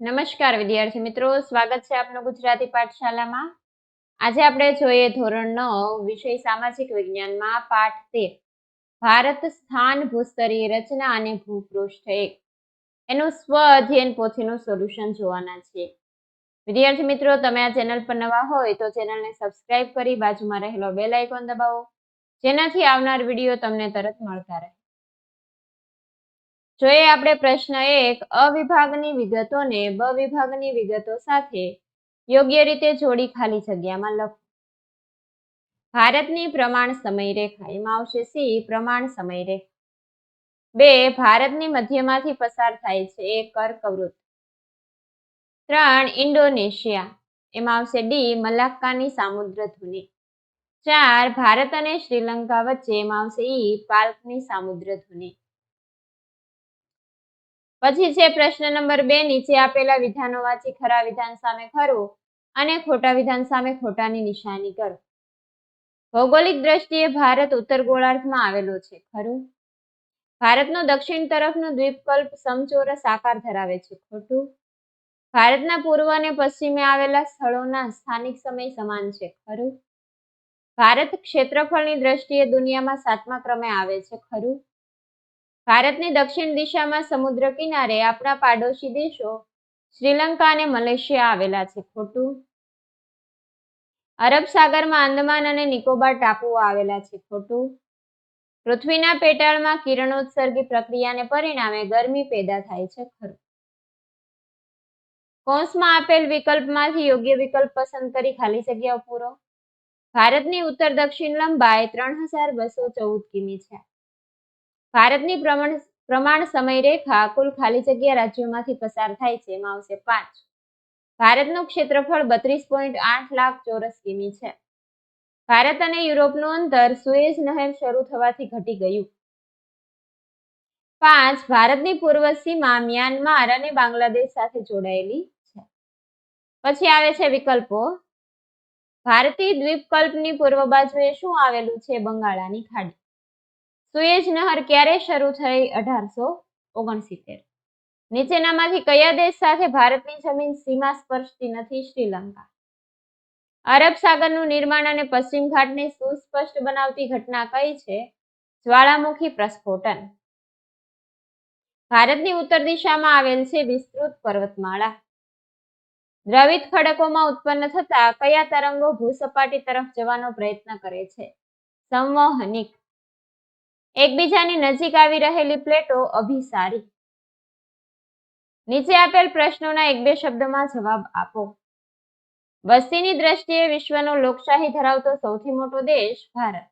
નમસ્કાર વિદ્યાર્થી મિત્રો, સ્વાગત છે આપનું ગુજરાતી પાઠશાલામાં. આજે આપણે જોઈએ ધોરણ 9 વિષય સામાજિક વિજ્ઞાનમાં પાઠ 13 ભારત સ્થાન ભૂસ્તરીય રચના અને ભૂપૃષ્ઠ 1 એનું સ્વ અધ્યયન પોથીનું સોલ્યુશન જોવાના છીએ. વિદ્યાર્થી મિત્રો, તમે આ ચેનલ પર નવા હોય તો ચેનલને સબસ્ક્રાઇબ કરી બાજુમાં રહેલો બેલ આઇકોન દબાવો, જેનાથી આવનાર વિડીયો તમને તરત મળતા રહે. જોઈએ આપણે પ્રશ્ન 1. અ વિભાગની વિગતોને બ વિભાગની વિગતો સાથે યોગ્ય રીતે જોડી ખાલી જગ્યામાં લખો. ભારતની પ્રમાણ સમય રેખા, એમાં આવશે સી પ્રમાણ સમય રેખા. 2. ભારતની મધ્યમાંથી પસાર થાય છે એ કર્કવૃત્ત. 3. ઇન્ડોનેશિયા, એમાં આવશે ડી મલાક્કાની સામુદ્ર ધુની. 4. ભારત અને શ્રીલંકા વચ્ચે, એમાં આવશે ઈ પાલ્કની સામુદ્ર ધુની. પછી છે પ્રશ્ન નંબર 2. નીચે આપેલા વિધાનો વાંચી ખરા વિધાન સામે ખરું અને ખોટા વિધાન સામે ખોટાની નિશાની કરો. ભૌગોલિક દ્રષ્ટિએ ભારત ઉત્તર ગોળાર્ધમાં આવેલો છે, ખરું. ભારતનો દક્ષિણ તરફનો દ્વીપકલ્પ સમચોરસ આકાર ધરાવે છે, ખોટું. ભારતના પૂર્વ અને પશ્ચિમે આવેલા સ્થળોના સ્થાનિક સમય સમાન છે, ખરું. ભારત ક્ષેત્રફળની દ્રષ્ટિએ દુનિયામાં 7મા ક્રમે આવે છે, ખરું. ભારતની દક્ષિણ દિશામાં સમુદ્ર કિનારે આપણા પાડોશી દેશો શ્રીલંકા અને મલેશિયા આવેલા છે, ખોટું. અરબ સાગરમાં આંદમાન અને નિકોબાર ટાપુઓ આવેલા છે, ખોટું. પૃથ્વીના પેટાળમાં કિરણોત્સર્ગી પ્રક્રિયાને પરિણામે ગરમી પેદા થાય છે, ખરું. કૌંસમાં આપેલ વિકલ્પમાંથી યોગ્ય વિકલ્પ પસંદ કરી ખાલી જગ્યાઓ પૂરો. ભારતની ઉત્તર દક્ષિણ લંબાઈ 3214 કિમી છે. ભારતની પ્રમાણ સમય રેખા કુલ ખાલી જગ્યા રાજ્યોમાંથી પસાર થાય છે, એમાં આવશે 5. ભારતનું ક્ષેત્રફળ 32.8 લાખ ચોરસ કિમી છે. ભારત અને યુરોપનું અંતર સુએઝ નહેર શરૂ થવાથી ઘટી ગયું. 5. ભારતની પૂર્વ સીમા મ્યાનમાર અને બાંગ્લાદેશ સાથે જોડાયેલી છે. પછી આવે છે વિકલ્પો. ભારતીય દ્વીપકલ્પની પૂર્વ બાજુએ શું આવેલું છે? બંગાળાની ખાડી. સુએઝ નહેર ક્યારે શરૂ થઈ? 1869. નીચેનામાંથી કયા દેશ સાથે ભારતની જમીન સીમા સ્પર્શતી નથી? શ્રીલંકા. અરબ સાગરનું નિર્માણ અને પશ્ચિમ ઘાટને સુસ્પષ્ટ બનાવતી ઘટના કઈ છે? જ્વાળામુખી પ્રસ્ફોટન. ભારતની ઉત્તર દિશામાં આવેલ છે વિસ્તૃત પર્વતમાળા. દ્રવિત ખડકોમાં ઉત્પન્ન થતા કયા તરંગો ભૂસપાટી તરફ જવાનો પ્રયત્ન કરે છે? સંવહનિક. એકબીજાની નજીક આવી રહેલી પ્લેટો અભિસારી. નીચે આપેલ પ્રશ્નોના 1-2 શબ્દમાં જવાબ આપો. વસ્તીની દ્રષ્ટિએ વિશ્વનો લોકશાહી ધરાવતો સૌથી મોટો દેશ ભારત.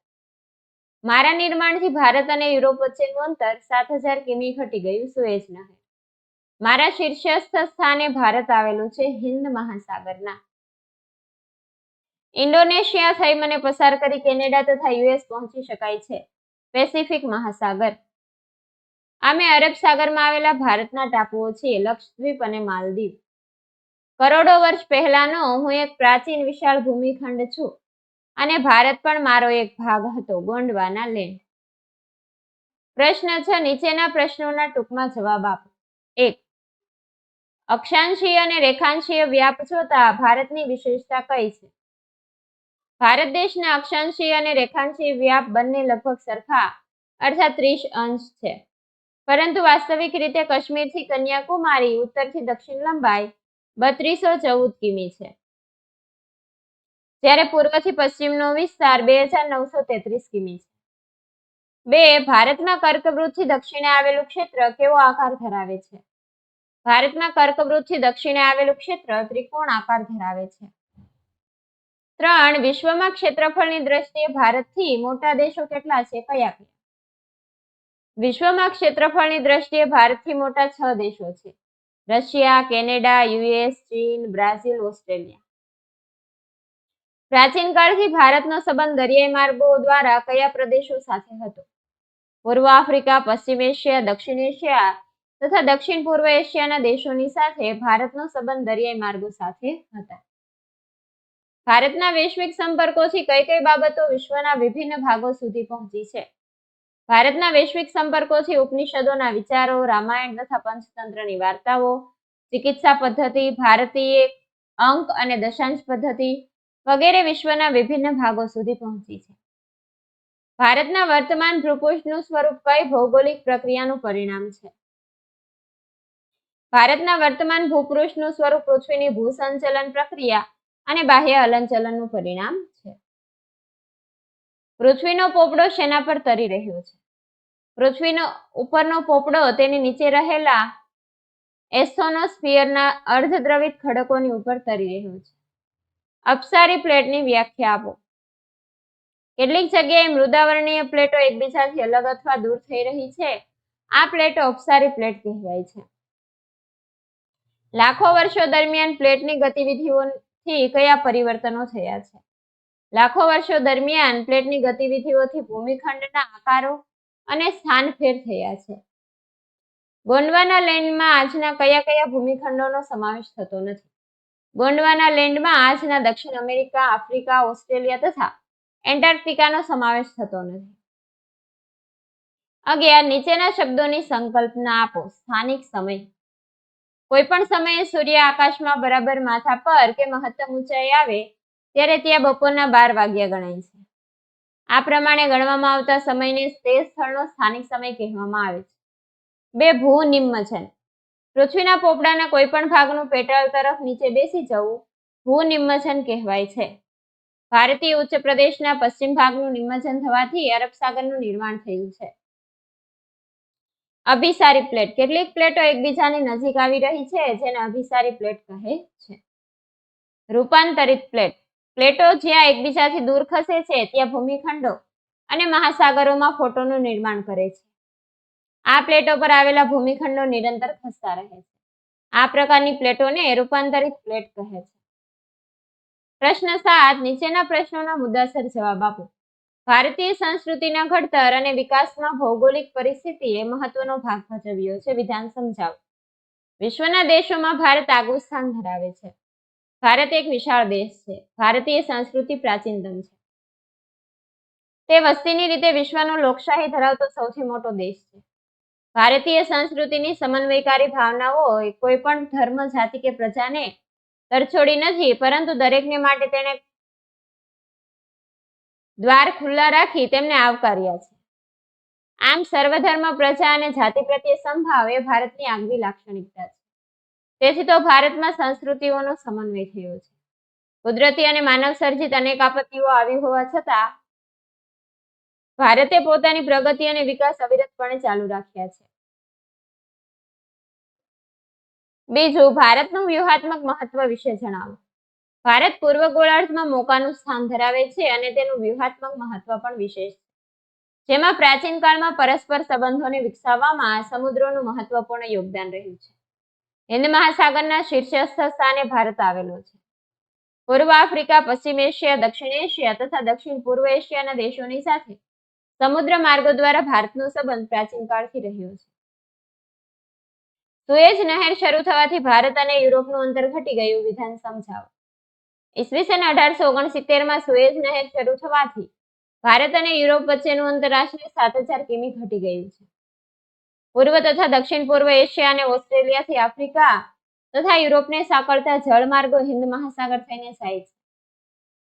મારા નિર્માણથી ભારત અને યુરોપ વચ્ચેનું અંતર 7000 કિમી ઘટી ગયું. સુએઝ નહેર. મારા શીર્ષસ્થ સ્થાને ભારત આવેલું છે, હિન્દ મહાસાગરના. ઇન્ડોનેશિયા થઈ મને પસાર કરી કેનેડા તથા યુએસ પહોંચી શકાય છે, પેસિફિક મહાસાગર. આમે અરબ સાગરમાં આવેલા ભારતના ટાપુઓ છે, લક્ષદ્વીપ અને માલદીવ. કરોડો વર્ષ પહેલાનો હું એક પ્રાચીન વિશાળ ભૂમિખંડ છું અને ભારત પણ મારો એક ભાગ હતો, ગોંડવાના લેન્ડ. પ્રશ્ન 6. નીચેના પ્રશ્નોના ટૂંકમાં જવાબ આપો. 1. અક્ષાંશીય અને રેખાંશીય વ્યાપ જોતા ભારતની વિશેષતા કઈ છે? ભારત દેશના અક્ષાંશીય અને રેખાંશીય વ્યાપ બંને લગભગ સરખા અર્થાત 30 અંશ છે, પરંતુ વાસ્તવિક રીતે કાશ્મીરથી કન્યાકુમારી ઉત્તરથી દક્ષિણ લંબાઈ 3214 કિમી છે, જ્યારે પૂર્વથી પશ્ચિમનો વિસ્તાર 2933 કિમી છે. 2. ભારતમાં કર્કવૃત્તથી દક્ષિણે આવેલું ક્ષેત્ર કેવો આકાર ધરાવે છે? ભારતમાં કર્કવૃત્તથી દક્ષિણે આવેલું ક્ષેત્ર ત્રિકોણ આકાર ધરાવે છે. 3. વિશ્વમાં ક્ષેત્રફળની દ્રષ્ટિએ ભારતથી મોટા દેશો કેટલા છે? કયા? વિશ્વમાં ક્ષેત્રફળની દ્રષ્ટિએ ભારતથી મોટા 6 દેશો છે: રશિયા, કેનેડા, યુએસ, ચીન, બ્રાઝિલ, ઓસ્ટ્રેલિયા. પ્રાચીન કાળથી ભારતનો સંબંધ દરિયાઈ માર્ગો દ્વારા કયા પ્રદેશો સાથે હતો? પૂર્વ આફ્રિકા, પશ્ચિમ એશિયા, દક્ષિણ એશિયા તથા દક્ષિણ પૂર્વ એશિયાના દેશોની સાથે ભારતનો સંબંધ દરિયાઈ માર્ગો સાથે હતા. ભારતના વૈશ્વિક સંપર્કોથી કઈ કઈ બાબતો વિશ્વના વિભિન્ન ભાગો સુધી પહોંચી છે? ભારતના વૈશ્વિક સંપર્કોથી ઉપનિષદોના વિચારો, રામાયણ તથા પંચતંત્રની વાર્તાઓ, ચિકિત્સા પદ્ધતિ, ભારતીય અંક અને દશાંશ પદ્ધતિ વગેરે વિશ્વના વિભિન્ન ભાગો સુધી પહોંચી છે. ભારતના વર્તમાન ભૂપૃષ્ઠનું સ્વરૂપ કઈ ભૌગોલિક પ્રક્રિયાનું પરિણામ છે? ભારતના વર્તમાન ભૂપૃષ્ઠનું સ્વરૂપ પૃથ્વીની ભૂસંચલન પ્રક્રિયા અને બાહ્ય હલનચલનનું પરિણામ છે. પૃથ્વીનો પોપડો શેના પર તરી રહ્યો છે? પૃથ્વીનો ઉપરનો પોપડો તેની નીચે રહેલા એસ્થોનોસ્ફિયરના અર્ધદ્રવિત ખડકોની ઉપર તરી રહ્યો છે. અપસારી પ્લેટની વ્યાખ્યા આપો. કેટલીક જગ્યાએ મૃદાવર્ણીય પ્લેટો એકબીજાથી અલગ અથવા દૂર થઈ રહી છે. આ પ્લેટો અપસારી પ્લેટ કહેવાય છે. લાખો વર્ષો દરમિયાન પ્લેટની ગતિવિધિઓથી કયા પરિવર્તનો થયા છે? લાખો વર્ષો દરમિયાન પ્લેટની ગતિવિધિઓથી ભૂમિખંડના આકારો અને સ્થાનફેર થયા છે. ગોંડવાના લેન્ડમાં આજના કયા કયા ભૂમિખંડોનો સમાવેશ થતો નથી? ગોંડવાના લેન્ડમાં આજના દક્ષિણ અમેરિકા, આફ્રિકા, ઓસ્ટ્રેલિયા તથા એન્ટાર્કટિકાનો સમાવેશ થતો નથી. 11. નીચેના શબ્દોની સંકલ્પના આપો. સ્થાનિક સમય. કોઈ પણ સમયે સૂર્ય આકાશમાં બરાબર માથા પર કે મહત્તમ ઊંચાઈ આવે ત્યારે ત્યાં બપોરના 12 વાગ્યા ગણાય છે. આ પ્રમાણે ગણવામાં આવતા સમયને તે સ્થળનો સ્થાનિક સમય કહેવામાં આવે છે. 2. ભૂનિમ્મચન. પૃથ્વીના પોપડાના કોઈ પણ ભાગનું પેટાળ તરફ નીચે બેસી જવું ભૂનિમ્મચન કહેવાય છે. ભારતીય ઉચ્ચ પ્રદેશના પશ્ચિમ ભાગનું નિમ્મચન થવાથી અરબ સાગરનું નિર્માણ થયું છે. અભિસારી પ્લેટ. કેટલીક પ્લેટો એકબીજાની નજીક આવી રહી છે જેને અભિસારી પ્લેટ કહે છે. રૂપાંતરિત પ્લેટ. પ્લેટો જ્યાં એકબીજાથી દૂર ખસે છે ત્યાં ભૂમિખંડો અને મહાસાગરોમાં ફોટોનું નિર્માણ કરે છે. આ પ્લેટો પર આવેલા ભૂમિખંડો નિરંતર ખસતા રહે છે. આ પ્રકારની પ્લેટોને રૂપાંતરિત પ્લેટ કહે છે. પ્રશ્ન 7. નીચેના પ્રશ્નોના મુદ્દાસર જવાબ આપો. ભારતીય સંસ્કૃતિના ઘડતર અને વિકાસમાં ભૌગોલિક પરિસ્થિતિએ મહત્વનો ભાગ ભજવ્યો છે. વિધાન સમજાવો. વિશ્વના દેશોમાં ભારત આગવું સ્થાન ધરાવે છે. ભારત એક વિશાળ દેશ છે. ભારતીય સંસ્કૃતિ પ્રાચીનતમ છે. તે વસ્તીની રીતે વિશ્વનો લોકશાહી ધરાવતો સૌથી મોટો દેશ છે. ભારતીય સંસ્કૃતિની સમન્વયકારી ભાવનાઓ કોઈ પણ ધર્મ, જાતિ કે પ્રજાને તરછોડી નથી, પરંતુ દરેકને માટે તેને દ્વાર ખુલ્લા રાખી તેમને આવકાર્યા છે. આમ સર્વધર્મ, પ્રજા અને જાતિ પ્રત્યે સંભાવ એ ભારતની આગવી લાક્ષણિકતા છે. તેથી તો ભારતમાં સંસ્કૃતિઓનો સમન્વય થયો છે. કુદરતી અને માનવ સર્જિત અનેક આપત્તિઓ આવી હોવા છતાં ભારતે પોતાની પ્રગતિ અને વિકાસ અવિરતપણે ચાલુ રાખ્યા છે. બીજું, ભારતનું વ્યૂહાત્મક મહત્વ વિશે જણાવો. ભારત પૂર્વ ગોળાર્ધમાં મોકાનું સ્થાન ધરાવે છે અને તેનું વ્યૂહાત્મક મહત્વ પણ વિશેષ છે. જેમાં પ્રાચીન કાળમાં પરસ્પર સંબંધોને વિકસાવવામાં સમુદ્રોનું મહત્વપૂર્ણ યોગદાન રહ્યું છે. હિન્દ મહાસાગરના શીર્ષસ્થ સ્થાને ભારત આવેલો છે. પૂર્વ આફ્રિકા, પશ્ચિમ એશિયા, દક્ષિણ એશિયા તથા દક્ષિણ પૂર્વ એશિયાના દેશોની સાથે સમુદ્ર માર્ગો દ્વારા ભારતનો સંબંધ પ્રાચીન કાળથી રહ્યો છે. સુએઝ નહેર શરૂ થવાથી ભારત અને યુરોપનું અંતર ઘટી ગયું. વિધાન સમજાવો. ઈસવીસન 1869માં સુએઝ નહેર શરૂ થવાથી ભારત અને યુરોપ વચ્ચેનું અંતર આશરે 7000 કિમી ઘટી ગયું છે. પૂર્વ તથા દક્ષિણ પૂર્વ એશિયા અને ઓસ્ટ્રેલિયાથી આફ્રિકા તથા યુરોપને સાંકળતા જળમાર્ગો હિન્દ મહાસાગર થઈને જાય છે.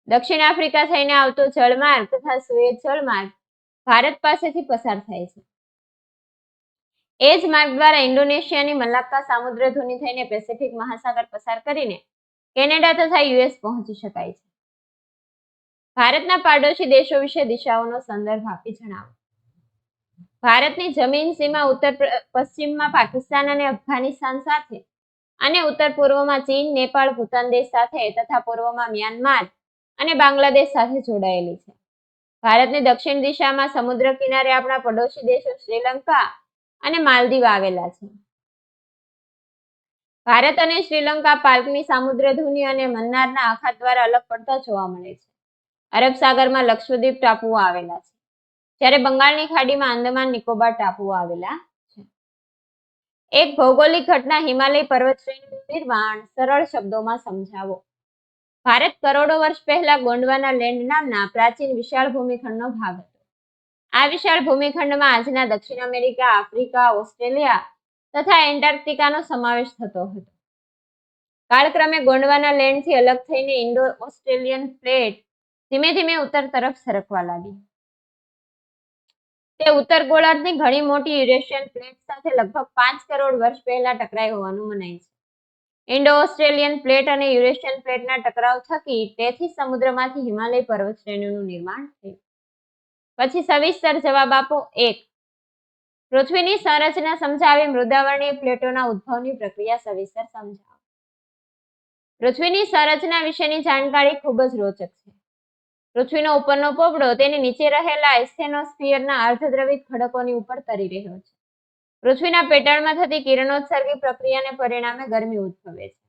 દક્ષિણ આફ્રિકા થઈને આવતો જળમાર્ગ તથા સુએઝ જળમાર્ગ ભારત પાસેથી પસાર થાય છે. એ જ માર્ગ દ્વારા ઇન્ડોનેશિયાની મલાક્કા સામુદ્રધુની થઈને પેસિફિક મહાસાગર પસાર કરીને કેનેડા તથા યુએસ પહોંચી શકાય છે. ભારતના પાડોશી દેશો વિશે દિશાઓનો સંદર્ભ આપી જણાવો. ભારતની જમીન સીમા ઉત્તર પશ્ચિમમાં પાકિસ્તાન અને અફઘાનિસ્તાન સાથે અને ઉત્તર પૂર્વમાં ચીન, નેપાળ, ભૂતાન દેશ સાથે તથા પૂર્વમાં મ્યાનમાર અને બાંગ્લાદેશ સાથે જોડાયેલી છે. ભારતની દક્ષિણ દિશામાં સમુદ્ર કિનારે આપણા પડોશી દેશો શ્રીલંકા અને માલદીવ આવેલા છે. ભારત અને શ્રીલંકા પાલ્કની સામુદ્રધુની અને મન્નારના અખાત દ્વારા અલગ પડતા જોવા મળે છે. અરબ સાગરમાં લક્ષદ્વીપ ટાપુઓ આવેલા છે, જ્યારે બંગાળની ખાડીમાં આંદામાન નિકોબાર ટાપુઓ આવેલા છે. એક ભૌગોલિક ઘટના હિમાલય પર્વત શ્રેણીનું નિર્માણ સરળ શબ્દોમાં સમજાવો. ભારત કરોડો વર્ષ પહેલા ગોંડવાના લેન્ડ નામના પ્રાચીન વિશાળ ભૂમિખંડનો ભાગ હતો. આ વિશાળ ભૂમિખંડમાં આજના દક્ષિણ અમેરિકા, આફ્રિકા, ઓસ્ટ્રેલિયા તથા એન્ટાર્કટિકાનો સમાવેશ થતો હતો. કાળક્રમે ગોંડવાના લેન્ડથી અલગ થઈને ઇન્ડો ઓસ્ટ્રેલિયન પ્લેટ ધીમે ધીમે ઉત્તર તરફ સરકવા લાગી. તે ઉત્તર ગોળાર્ધની ઘણી મોટી યુરેશિયન પ્લેટ સાથે લગભગ 5 કરોડ વર્ષ પહેલા ટકરાઈ હોવાનું મનાય છે. ઇન્ડો ઓસ્ટ્રેલિયન પ્લેટ અને યુરેશિયન પ્લેટના ટકરાવ થકી તેથી સમુદ્રમાંથી હિમાલય પર્વત શ્રેણીનું નિર્માણ થયું. પછી સવિસ્તર જવાબ આપો. 1. પૃથ્વીની સંરચના સમજાવી મૃદાવર્ણીય પ્લેટોના ઉદ્ભવની પ્રક્રિયા સવિસ્તર સમજાવો. પૃથ્વીની સંરચના વિશેની જાણકારી ખૂબ જ રોચક છે. પૃથ્વીનો ઉપરનો પોપડો તેની નીચે રહેલા એસ્થેનોસ્ફિયરના અર્ધદ્રવિત ખડકોની ઉપર તરી રહ્યો છે. પૃથ્વીના પેટાળમાં થતી કિરણોત્સર્ગી પ્રક્રિયાને પરિણામે ગરમી ઉદ્ભવે છે,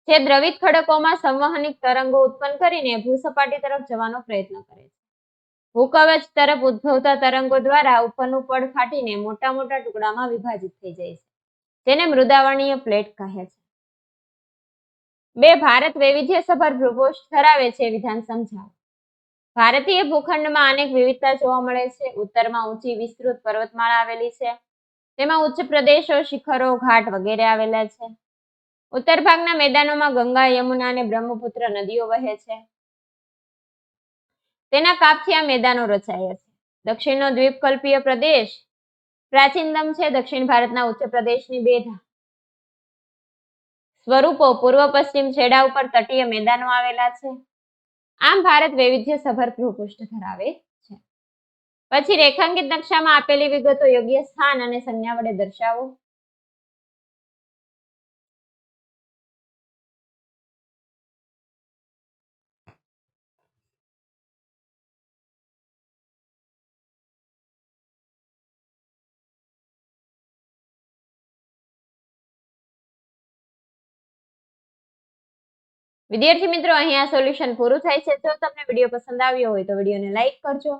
જે દ્રવિત ખડકોમાં સંવહનિક તરંગો ઉત્પન્ન કરીને ભૂસપાટી તરફ જવાનો પ્રયત્ન કરે છે. ભૂકવચ તરફ ઉદ્ભવતા તરંગો દ્વારા ઉપરનું પડ ફાટીને મોટા મોટા ટુકડામાં વિભાજિત થઈ જાય છે, જેને મૃદાવર્ણીય પ્લેટ કહે છે. 2. ભારત વૈવિધ્યસભર ભૂપૃષ્ઠ ધરાવે છે. વિધાન સમજાવો. ભારતીય ભૂખંડમાં અનેક વિવિધતા જોવા મળે છે. ઉત્તરમાં ઊંચી વિસ્તૃત પર્વતમાળા આવેલી છે. તેમાં ઉચ્ચ પ્રદેશો, શિખરો, ઘાટ વગેરે આવેલા છે. ઉત્તર ભાગના મેદાનોમાં ગંગા, યમુના અને બ્રહ્મપુત્ર નદીઓ વહે છે. તેના કાપથી આ મેદાનો રચાયા છે. દક્ષિણનો દ્વીપકલ્પીય પ્રદેશ પ્રાચીનતમ છે. દક્ષિણ ભારતના ઉચ્ચ પ્રદેશની 2 સ્વરૂપો પૂર્વ પશ્ચિમ છેડા ઉપર તટીય મેદાનો આવેલા છે. આમ ભારત વૈવિધ્યસભર ભૂપૃષ્ઠ ધરાવે છે. પછી રેખાંકિત નકશામાં આપેલી વિગતો યોગ્ય સ્થાન અને સંજ્ઞા વડે દર્શાવો. વિદ્યાર્થી મિત્રો, અહીંયા સોલ્યુશન પૂરું થાય છે. જો તમને વિડીયો પસંદ આવ્યો હોય તો વિડીયોને લાઈક કરજો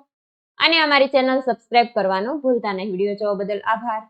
અને અમારી ચેનલ સબસ્ક્રાઇબ કરવાનું ભૂલતા નહીં. વિડીયો જોવા બદલ આભાર.